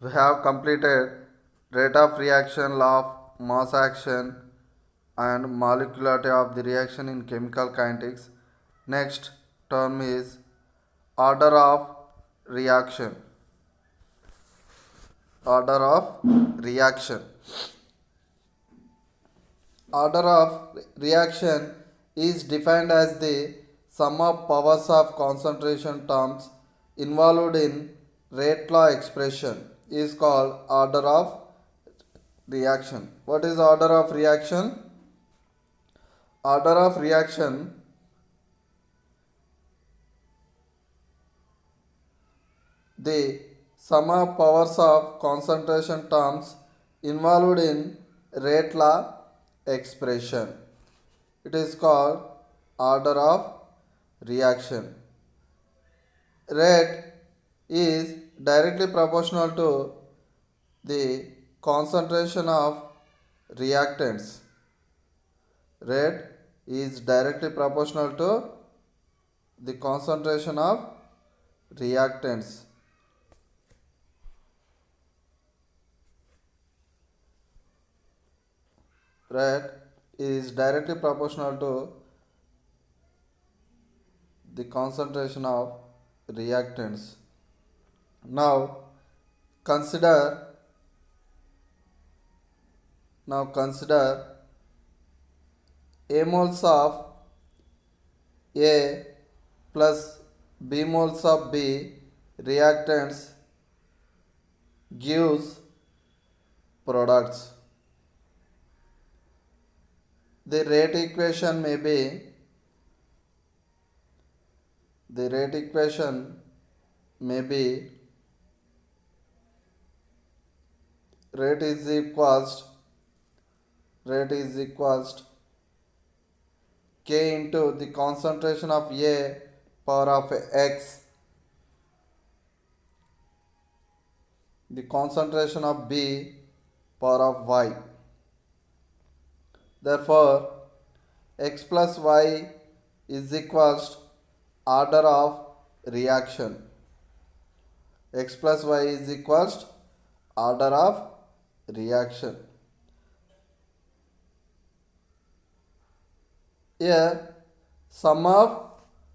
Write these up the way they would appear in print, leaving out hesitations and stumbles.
We have completed rate of reaction, law of mass action, and molecularity of the reaction in chemical kinetics. Next term is order of reaction. Order of reaction. Order of reaction is defined as the sum of powers of concentration terms involved in rate law expression is called order of reaction. What is order of reaction? Order of reaction the sum of powers of concentration terms involved in rate law expression. It is called order of reaction. Rate is directly proportional to the concentration of reactants. Rate is directly proportional to the concentration of reactants. Rate is directly proportional to the concentration of reactants. Now consider A moles of A plus B moles of B reactants gives products. The rate equation may be rate is equals K into the concentration of A power of X, the concentration of B power of Y. Therefore, X plus Y is equals order of reaction. X plus Y is equals order of reaction. Here, sum of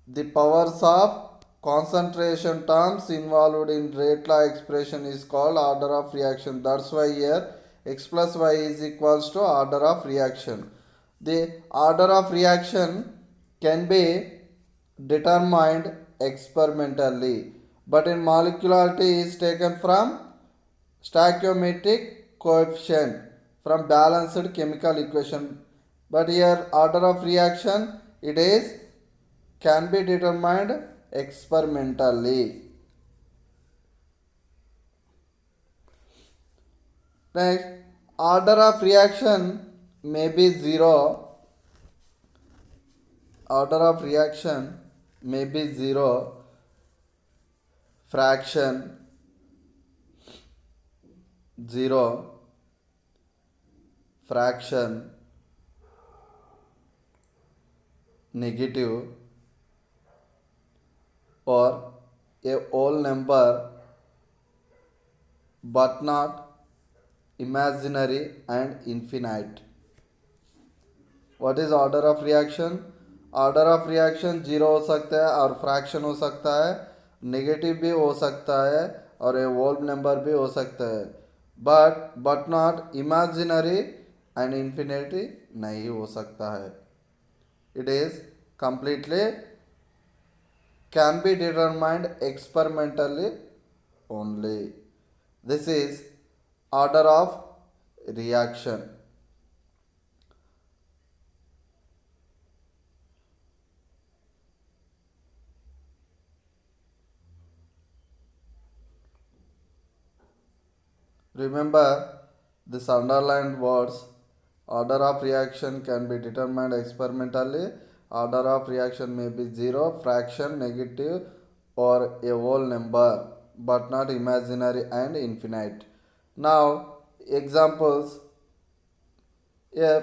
the powers of concentration terms involved in rate law expression is called order of reaction. That's why here X plus Y is equals to order of reaction. The order of reaction can be determined experimentally, but in molecularity is taken from stoichiometric coefficient from balanced chemical equation. But here order of reaction it is can be determined experimentally. Next, order of reaction may be zero. Order of reaction may be zero, fraction, zero, fraction, negative, or a whole number but not imaginary and infinite. What is order of reaction? Order of reaction zero हो सकता है और fraction हो सकता है, negative भी हो सकता है और ए होल नंबर भी हो सकता है, but not imaginary and infinity नहीं हो सकता है. It is completely can be determined experimentally only. This is order of reaction. Remember this underlined words. Order of reaction can be determined experimentally. Order of reaction may be zero, fraction, negative, or a whole number, but not imaginary and infinite. Now, examples.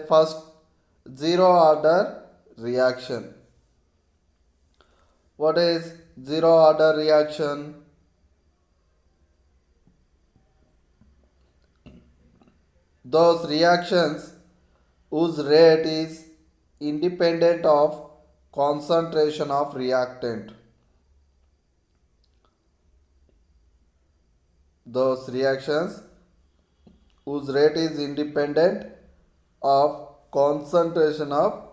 First, zero order reaction. What is zero order reaction? Those reactions whose rate is independent of concentration of reactant. Those reactions whose rate is independent of concentration of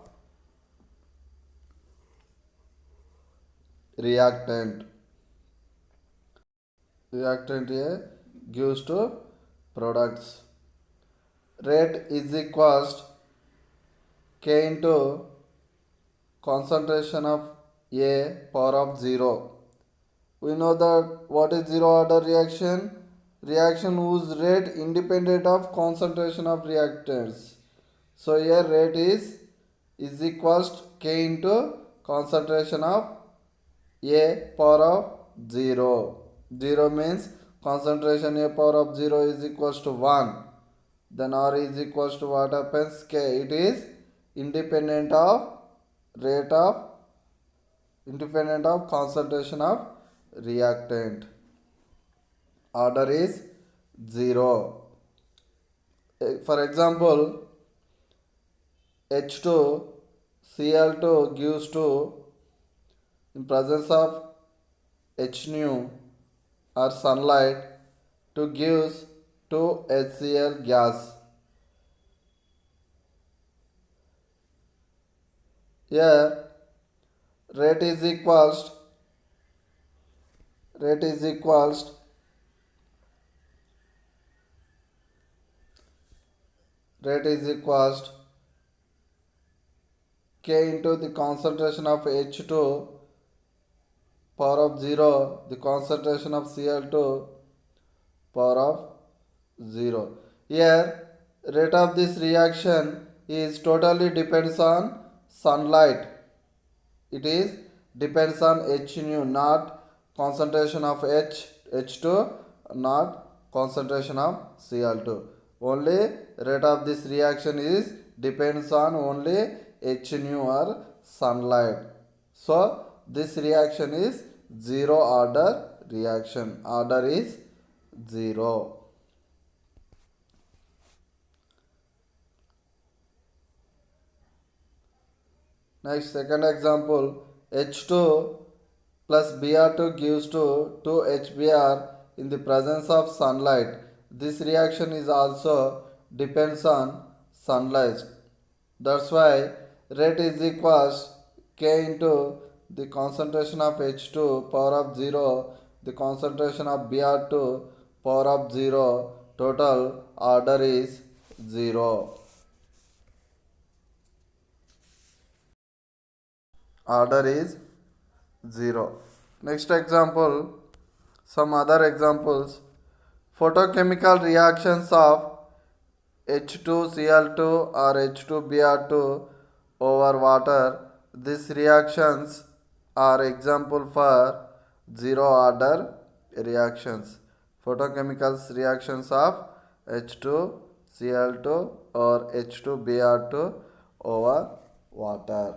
reactant. Reactant here gives to products. Rate is equals K into concentration of A power of 0. We know that what is zero order reaction? Reaction whose rate independent of concentration of reactants. So here rate is equals to K into concentration of A power of 0. 0 means concentration A power of 0 is equals to 1. Then R is equals to what happens? K. It is independent of rate of independent of concentration of reactant. Order is 0. For example, H2 Cl2 gives to in presence of H nu or sunlight to gives to HCl gas. Here rate is equals rate is equals rate is equals K into the concentration of H2 power of 0, the concentration of Cl2 power of 0. Here rate of this reaction is totally depends on sunlight. It is depends on H nu, not concentration of H2, not concentration of Cl2. Only rate of this reaction is depends on only H nu or sunlight. So this reaction is zero order reaction. Order is 0. Next, second example, H2 plus Br2 gives to 2HBr in the presence of sunlight. This reaction is also depends on sunlight. That's why rate is equals K into the concentration of H2 power of 0, the concentration of Br2 power of 0, total order is 0. Order is 0. Next example, some other examples. Photochemical reactions of H2Cl2 or H2Br2 over water. These reactions are example for zero order reactions. Photochemicals reactions of H2Cl2 or H2Br2 over water.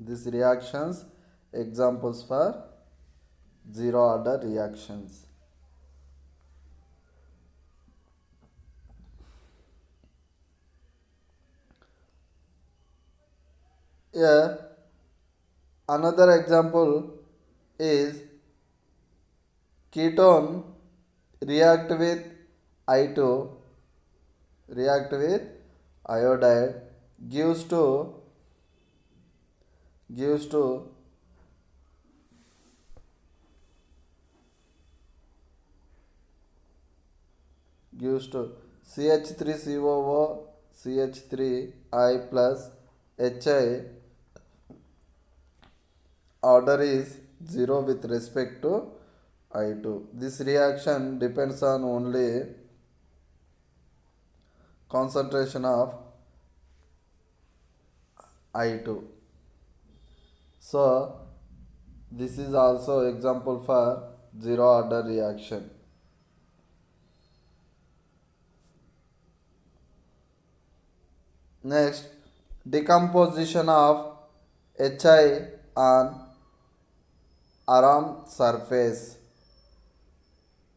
These reactions examples for zero order reactions. Here another example is ketone react with I2 react with iodide gives to gives to gives to CH3COO CH3I plus HI. Order is 0 with respect to I2. This reaction depends on only concentration of I2. So this is also example for zero order reaction. Next, decomposition of HI on around surface.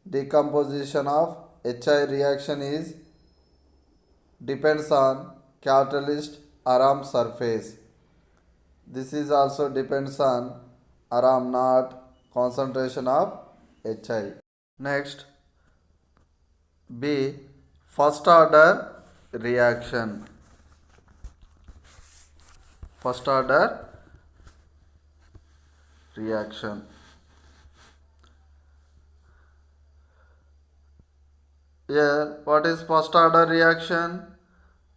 Decomposition of HI reaction is depends on catalyst around surface. This is also depends on aram not concentration of HI. Next, B. First order reaction. First order reaction. Here, what is first order reaction?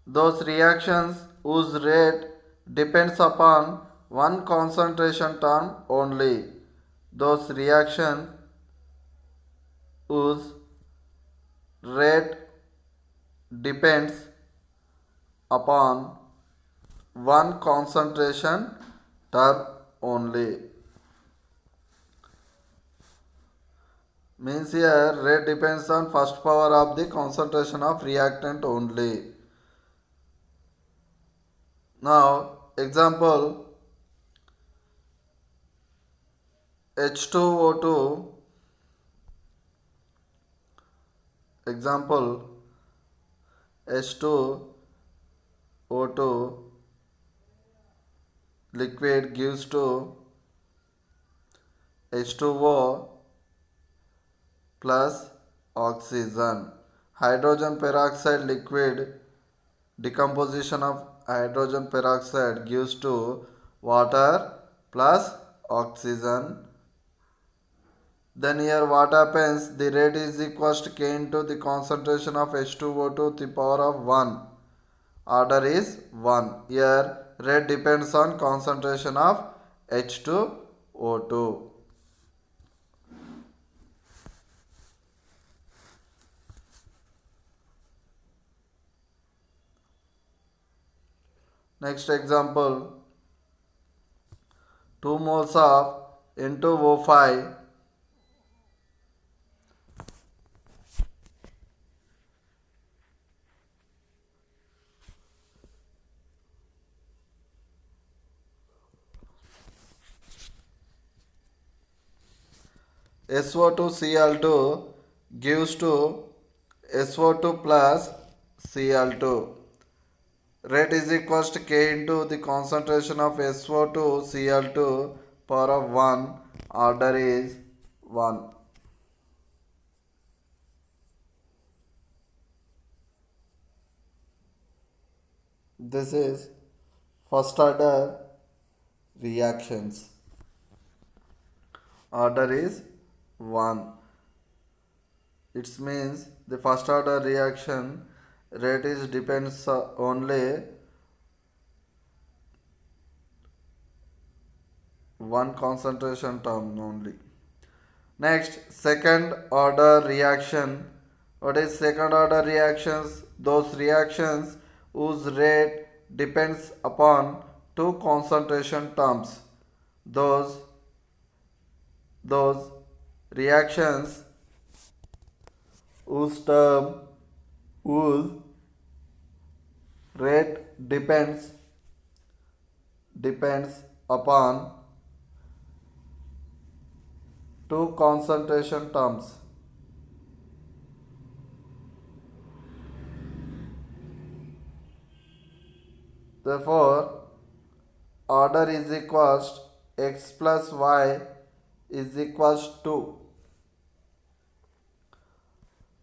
Those reactions whose rate depends upon one concentration term only. Those reactions whose rate depends upon one concentration term only. Means here rate depends on first power of the concentration of reactant only. Now example H2O2, example H2O2 liquid gives to H2O plus oxygen. Hydrogen peroxide liquid decomposition of hydrogen peroxide gives to water plus oxygen. Then here what happens? The rate is equals to K into the concentration of H2O to the power of 1. Order is 1. Here rate depends on concentration of H2O2. Next example, 2 moles of N2O5 SO2Cl2 gives to SO2 plus Cl2. Rate is equals to K into the concentration of SO2 Cl2 power of 1. Order is 1. This is first order reactions. Order is 1. It means the first order reaction rate is depends only one concentration term only. Next, second order reaction. What is second order reactions? Those reactions whose rate depends upon two concentration terms. Those reactions whose rate depends upon two concentration terms. Therefore, order is equals x plus y is equals to.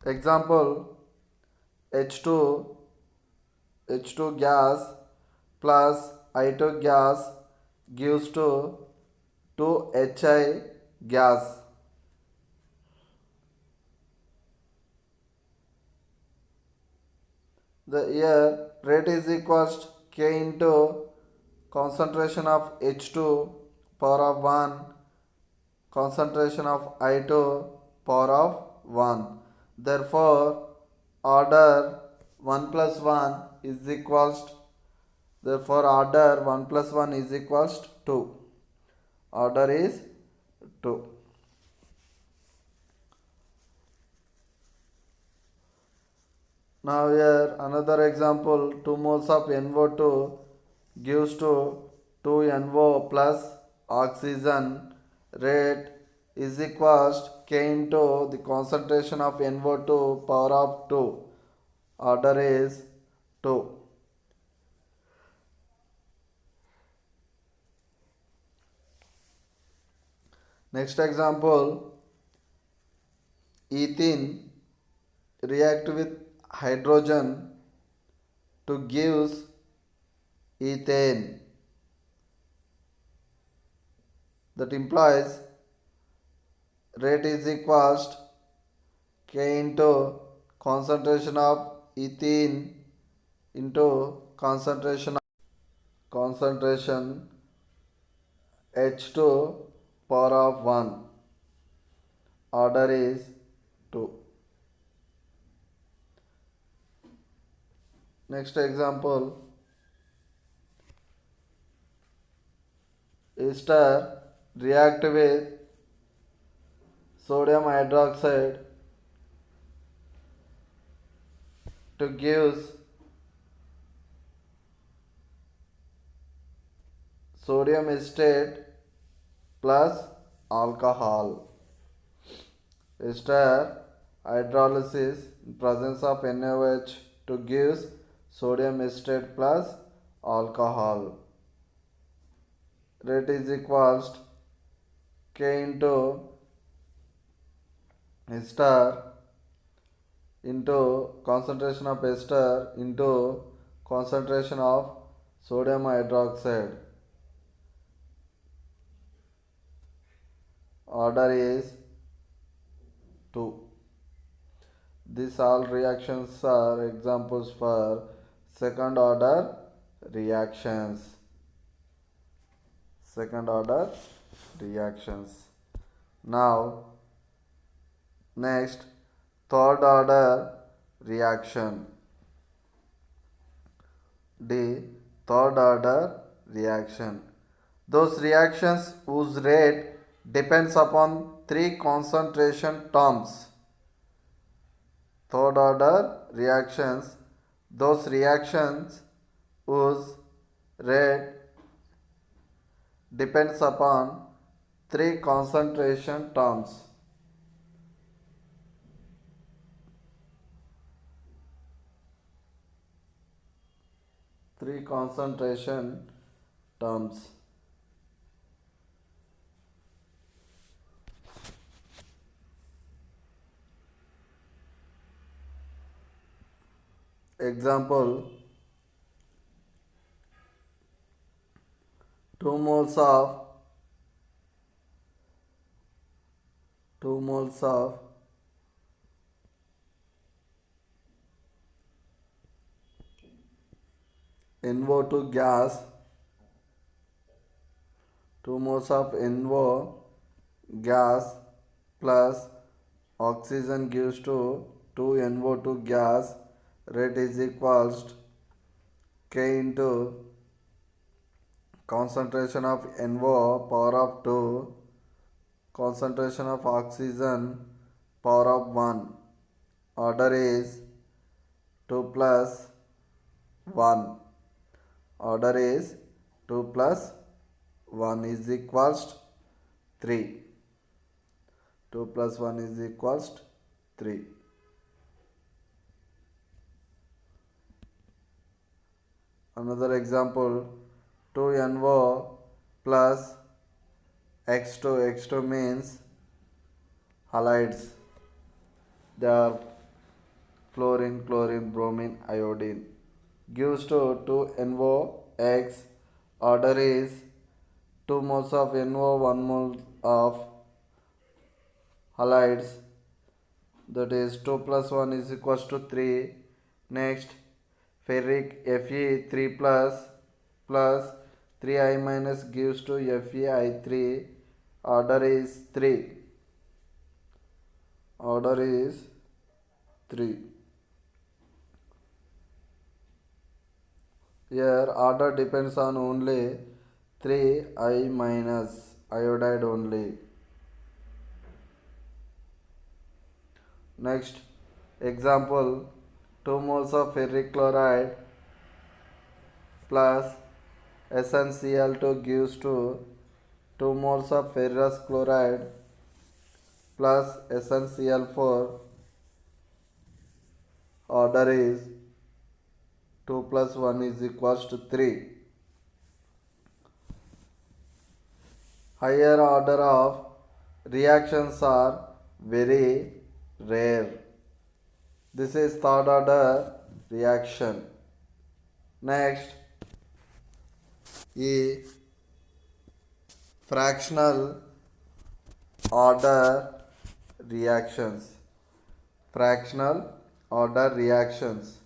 Example H2 gas plus I2 gas gives to 2HI gas. The here rate is equals to K into concentration of H2 power of 1, concentration of I2 power of 1. Therefore, order 1 plus 1 is equals to, therefore order 1 plus 1 is equals to 2. Order is 2. Now here another example, 2 moles of NO2 gives to 2 NO plus oxygen. Rate is equals to K into the concentration of NO2 power of 2. Order is 2. Next example, ethene react with hydrogen to gives ethane. That implies rate is equals K into concentration of ethene into concentration H2 power of 1. Order is 2. Next example, ester react with sodium hydroxide to gives sodium acetate plus alcohol. Ester hydrolysis in presence of NaOH to gives sodium acetate plus alcohol. Rate is equals K into ester into concentration of ester into concentration of sodium hydroxide. Order is 2. These all reactions are examples for second order reactions. Second order reactions. Now, next, third order reaction. D. Third order reaction. Those reactions whose rate depends upon three concentration terms. Third order reactions. Those reactions whose rate depends upon three concentration terms. Three concentration terms. Example, 2 moles of 2 moles of NO2 gas, 2 moles of NO gas plus oxygen gives to 2 NO2 gas. Rate is equals K into concentration of NO power of 2, concentration of oxygen power of 1. Order is 2 plus 1. Order is 2 plus 1 is equals 3. 2 plus 1 is equals 3. Another example, 2NO plus X2. X2 means halides. They are fluorine, chlorine, bromine, iodine. Gives to 2NOX. Order is 2 moles of NO, 1 mole of halides. That is 2 plus 1 is equals to 3. Next, ferric Fe 3 plus 3I minus gives to FeI3. Order is 3. Order is 3. Here order depends on only 3I minus iodide only. Next example, 2 moles of ferric chloride plus SnCl2 gives to 2 moles of ferrous chloride plus SnCl4. Order is 2 plus 1 is equals to 3. Higher order of reactions are very rare. This is third order reaction. Next, a fractional order reactions. Fractional order reactions.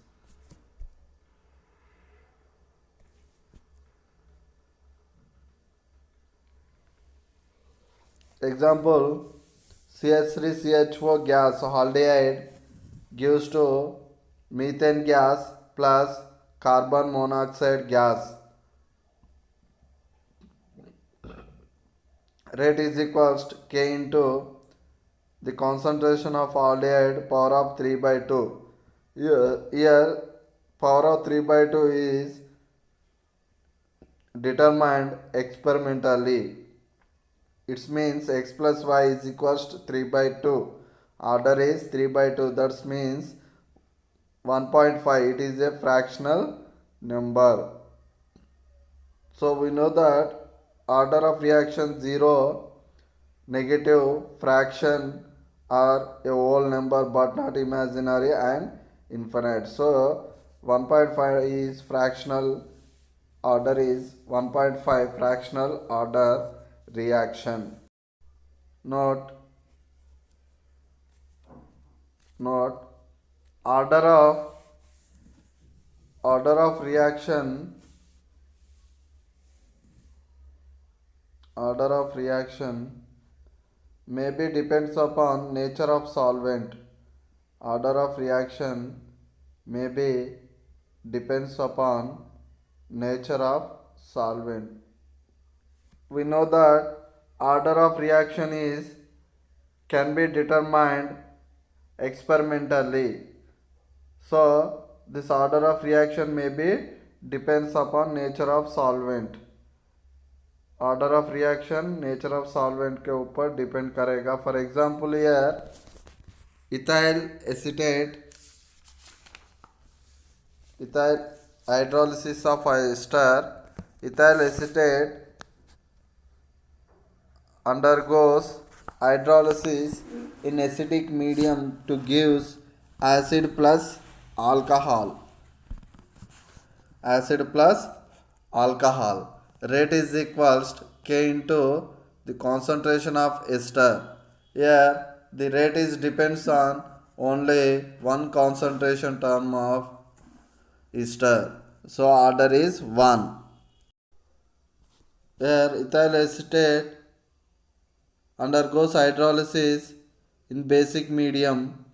Example, CH3CH4 gas aldehyde gives to methane gas plus carbon monoxide gas. Rate is equals to K into the concentration of aldehyde power of 3 by 2. Here power of 3 by 2 is determined experimentally. It means x plus y is equals to 3 by 2. Order is 3 by 2. That means 1.5. It is a fractional number. So we know that order of reaction 0, negative, fraction are a whole number but not imaginary and infinite. So 1.5 is fractional order is 1.5 fractional order reaction. Note order of reaction maybe depends upon nature of solvent. Order of reaction maybe depends upon nature of solvent. We know that order of reaction is can be determined experimentally. So this order of reaction maybe depends upon nature of solvent. Order of reaction nature of solvent के ऊपर depend करेगा. For example here ethyl hydrolysis of ester. Ethyl acetate undergoes hydrolysis in acidic medium to gives acid plus alcohol. Rate is equals to K into the concentration of ester. Here the rate is depends on only one concentration term of ester. So order is 1. Here ethyl acetate undergoes hydrolysis in basic medium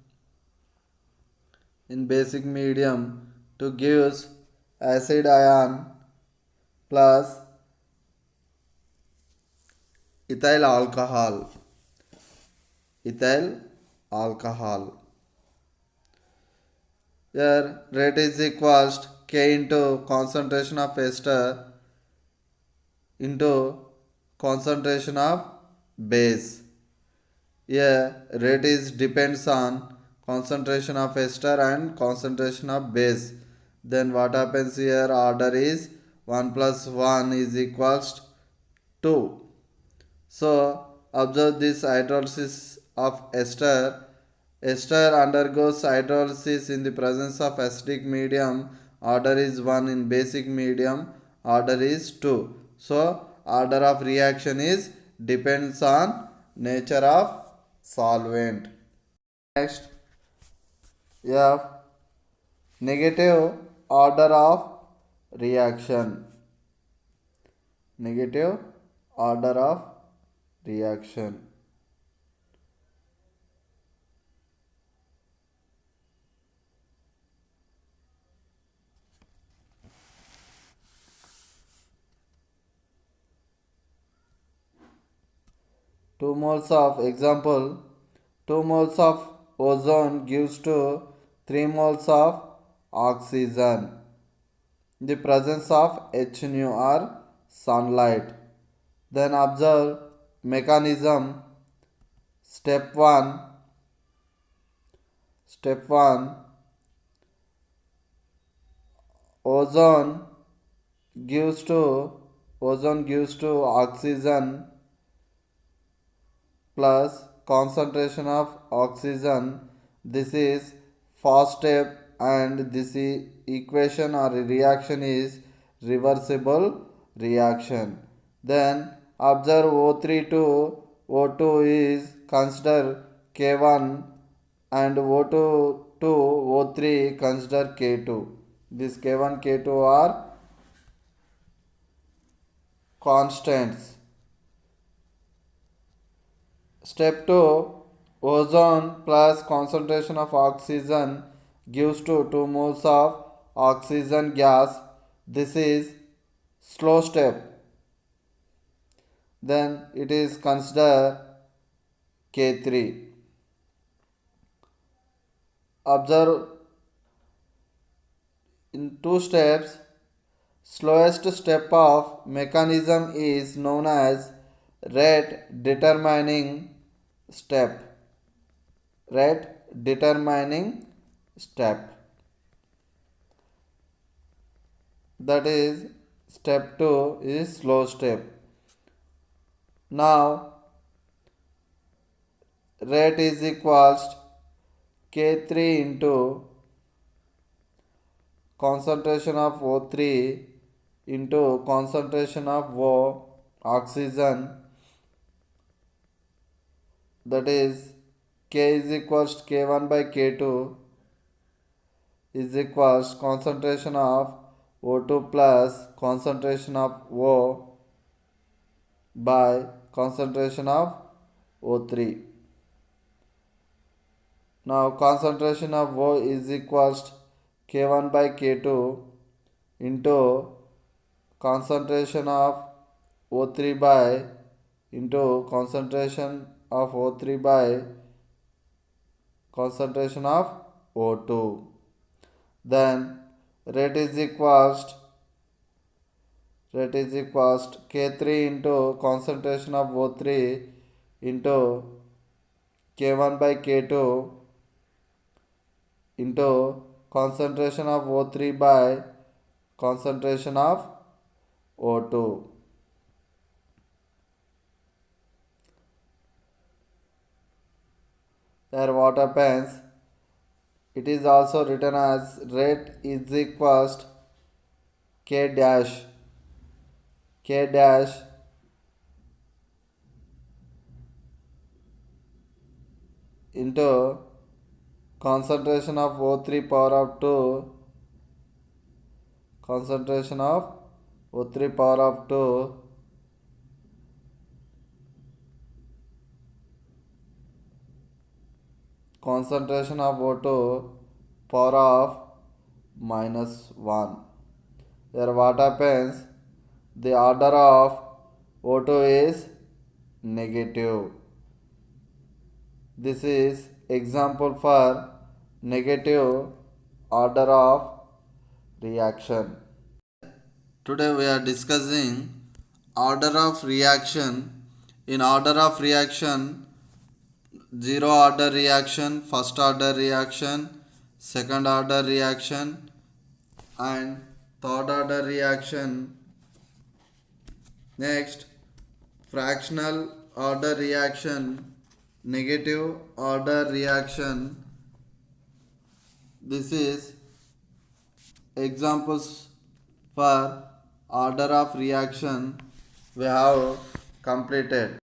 to gives acid ion plus ethyl alcohol. Here rate is equals to K into concentration of ester into concentration of base. Here rate is depends on concentration of ester and concentration of base. Then what happens here? Order is 1 plus 1 is equals to 2. So observe this hydrolysis of ester. Ester undergoes hydrolysis in the presence of acidic medium. Order is 1. In basic medium, order is 2. So order of reaction is depends on nature of solvent. Next, we have negative order of reaction. Negative order of reaction. Two moles of example 2 moles of ozone gives to 3 moles of oxygen in the presence of H nu or sunlight. Then observe mechanism. Step 1 step 1 ozone gives to ozone gives to oxygen plus concentration of oxygen. This is first step, and this equation or reaction is reversible reaction. Then observe O3 to O2 is consider K1, and O2 to O3 consider K2. This K1 K2 are constants. Step 2, ozone plus concentration of oxygen gives to 2 moles of oxygen gas. This is slow step. Then it is consider K3. Observe in two steps. Slowest step of mechanism is known as rate determining step. Rate determining step. That is step 2 is slow step. Now rate is equals K3 into concentration of O3 into concentration of O oxygen, that is K is equals to K1 by K2 is equals concentration of O2 plus concentration of O by concentration of O3. Now concentration of O is equals to K1 by K2 into concentration of O3 by into concentration of O3 by concentration of O2. Then rate is equals to K3 into concentration of O3 into K1 by K2 into concentration of O3 by concentration of O2. There what happens, it is also written as rate is equals to K dash into concentration of O3 power of 2 concentration of O3 power of 2 concentration of O2 power of -1. Here what happens, the order of O2 is negative. This is example for negative order of reaction. Today we are discussing order of reaction. In order of reaction, zero order reaction, first order reaction, second order reaction, and third order reaction. Next, fractional order reaction, negative order reaction. This is examples for order of reaction we have completed.